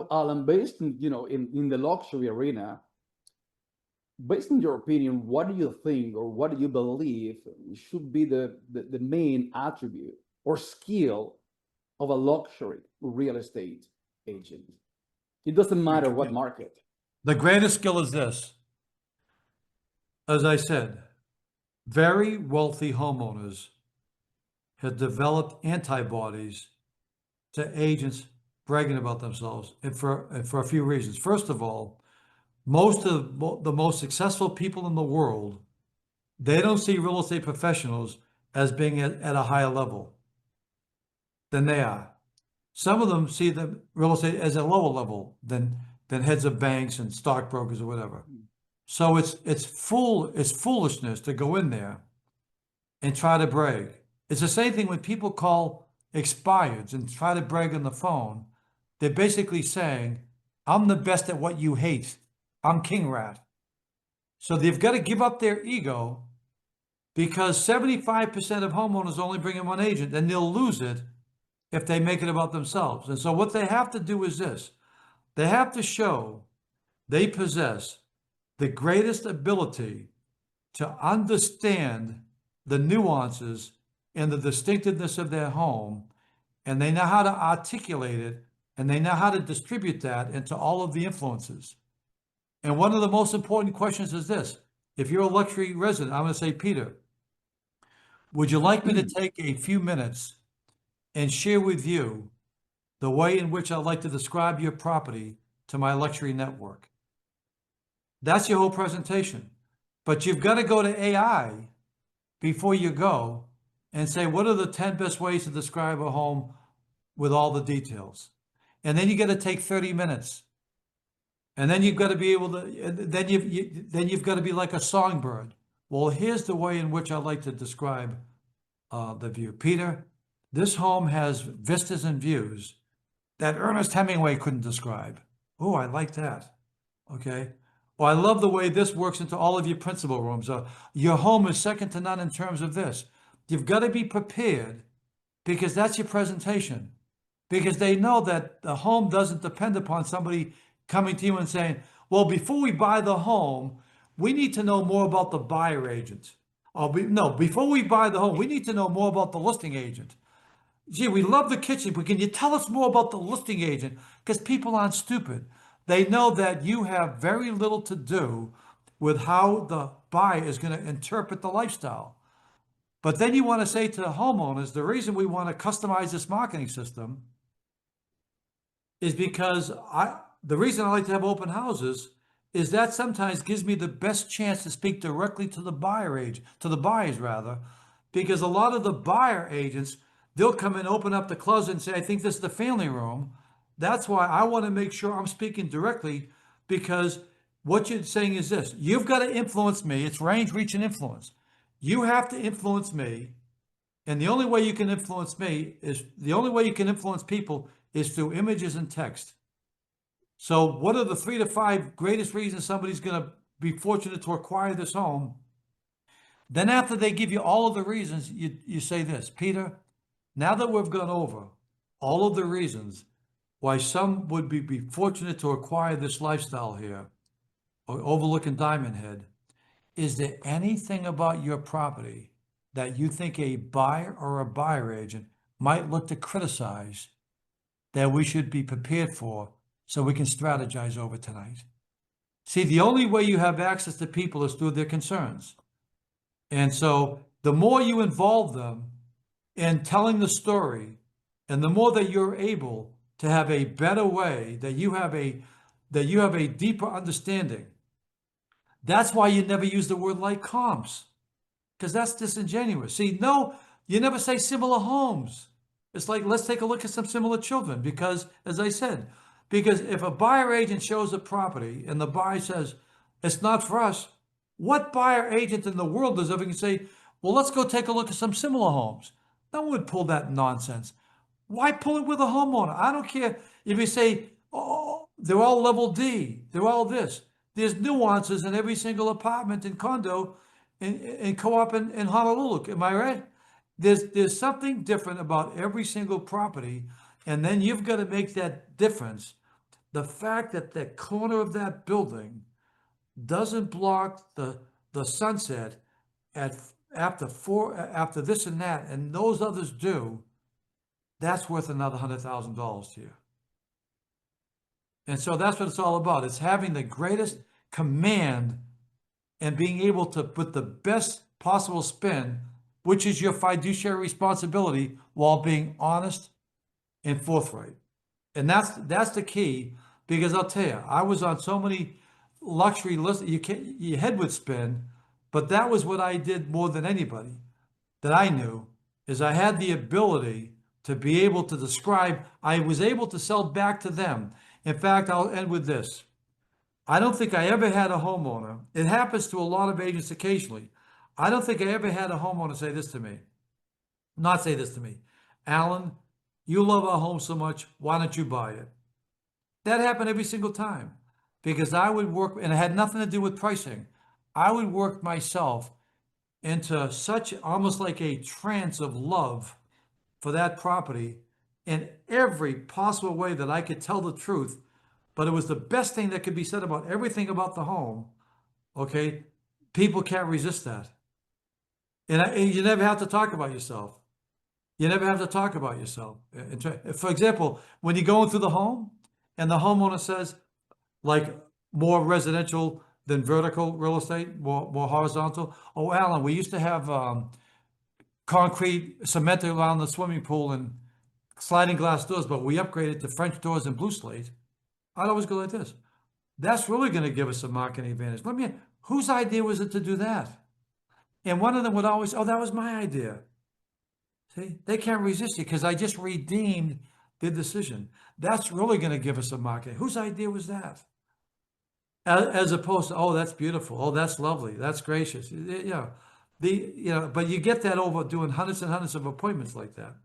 So, Alan, based in, in the luxury arena, based on your opinion, what do you think or what do you believe should be the main attribute or skill of a luxury real estate agent? It doesn't matter what market. The greatest skill is this. As I said, very wealthy homeowners have developed antibodies to agents bragging about themselves, and for a few reasons. First of all, most of the most successful people in the world, they don't see real estate professionals as being at a higher level than they are. Some of them see the real estate as a lower level than heads of banks and stockbrokers or whatever. So it's foolishness to go in there and try to brag. It's the same thing when people call expireds and try to brag on the phone. They're basically saying, I'm the best at what you hate. I'm king rat. So they've got to give up their ego, because 75% of homeowners only bring in one agent, and they'll lose it if they make it about themselves. And so what they have to do is this. They have to show they possess the greatest ability to understand the nuances and the distinctiveness of their home, and they know how to articulate it, and they know how to distribute that into all of the influences. And one of the most important questions is this. If you're a luxury resident, I'm going to say, Peter, would you like me to take a few minutes and share with you the way in which I'd like to describe your property to my luxury network? That's your whole presentation. But you've got to go to AI before you go and say, what are the 10 best ways to describe a home with all the details? And then you got to take 30 minutes. And then you've got to be able to, then you've got to be like a songbird. Well, here's the way in which I like to describe the view. Peter, this home has vistas and views that Ernest Hemingway couldn't describe. Oh, I like that. Okay. Well, I love the way this works into all of your principal rooms. Your home is second to none in terms of this. You've got to be prepared, because that's your presentation. Because they know that the home doesn't depend upon somebody coming to you and saying, well, before we buy the home, we need to know more about the buyer agent. No, before we buy the home, we need to know more about the listing agent. Gee, we love the kitchen, but can you tell us more about the listing agent? Because people aren't stupid. They know that you have very little to do with how the buyer is going to interpret the lifestyle. But then you want to say to the homeowners, the reason we want to customize this marketing system is because the reason I like to have open houses is that sometimes gives me the best chance to speak directly to the buyers rather, because a lot of the buyer agents, they'll come in, open up the closet and say, I think this is the family room. That's why I want to make sure I'm speaking directly, because what you're saying is this. You've got to influence me. It's range, reach, and influence. You have to influence me. And the only way you can influence people is through images and text. So what are the 3 to 5 greatest reasons somebody's going to be fortunate to acquire this home? Then after they give you all of the reasons, you say this, Peter, now that we've gone over all of the reasons why some would be fortunate to acquire this lifestyle here, or overlooking Diamond Head, is there anything about your property that you think a buyer or a buyer agent might look to criticize that we should be prepared for, so we can strategize over tonight? See, the only way you have access to people is through their concerns. And so the more you involve them in telling the story, and the more that you're able to have a better way, that you have a deeper understanding. That's why you never use the word like comps, because that's disingenuous. See, no, you never say similar homes. It's like, let's take a look at some similar children, because, as I said, because if a buyer agent shows a property and the buyer says, it's not for us, what buyer agent in the world is ever going to say, well, let's go take a look at some similar homes? No one would pull that nonsense. Why pull it with a homeowner? I don't care if you say, oh, they're all level D, they're all this. There's nuances in every single apartment and condo and co-op in Honolulu. Am I right? There's something different about every single property, and then you've got to make that difference the fact that the corner of that building doesn't block the sunset at after this and that, and those others do, that's worth another $100,000 to you. And so that's what it's all about. It's having the greatest command and being able to put the best possible spin, which is your fiduciary responsibility, while being honest and forthright. And that's the key, because I'll tell you, I was on so many luxury lists, your head would spin, but that was what I did more than anybody that I knew, is I had the ability to be able to describe, I was able to sell back to them. In fact, I'll end with this. I don't think I ever had a homeowner, it happens to a lot of agents occasionally. I don't think I ever had a homeowner say this to me, Alan, you love our home so much, why don't you buy it? That happened every single time, because I would work, and it had nothing to do with pricing. I would work myself into such almost like a trance of love for that property in every possible way that I could tell the truth, but it was the best thing that could be said about everything about the home. Okay, people can't resist that. And you never have to talk about yourself. You never have to talk about yourself. For example, when you're going through the home and the homeowner says, like, more residential than vertical real estate, more horizontal. Oh, Alan, we used to have concrete cemented around the swimming pool and sliding glass doors, but we upgraded to French doors and blue slate. I'd always go like this. That's really going to give us a marketing advantage. Whose idea was it to do that? And one of them would always, oh, that was my idea. See, they can't resist you because I just redeemed the decision. That's really going to give us a marketing. Whose idea was that? As opposed to, oh, that's beautiful. Oh, that's lovely. That's gracious. But you get that over doing hundreds and hundreds of appointments like that.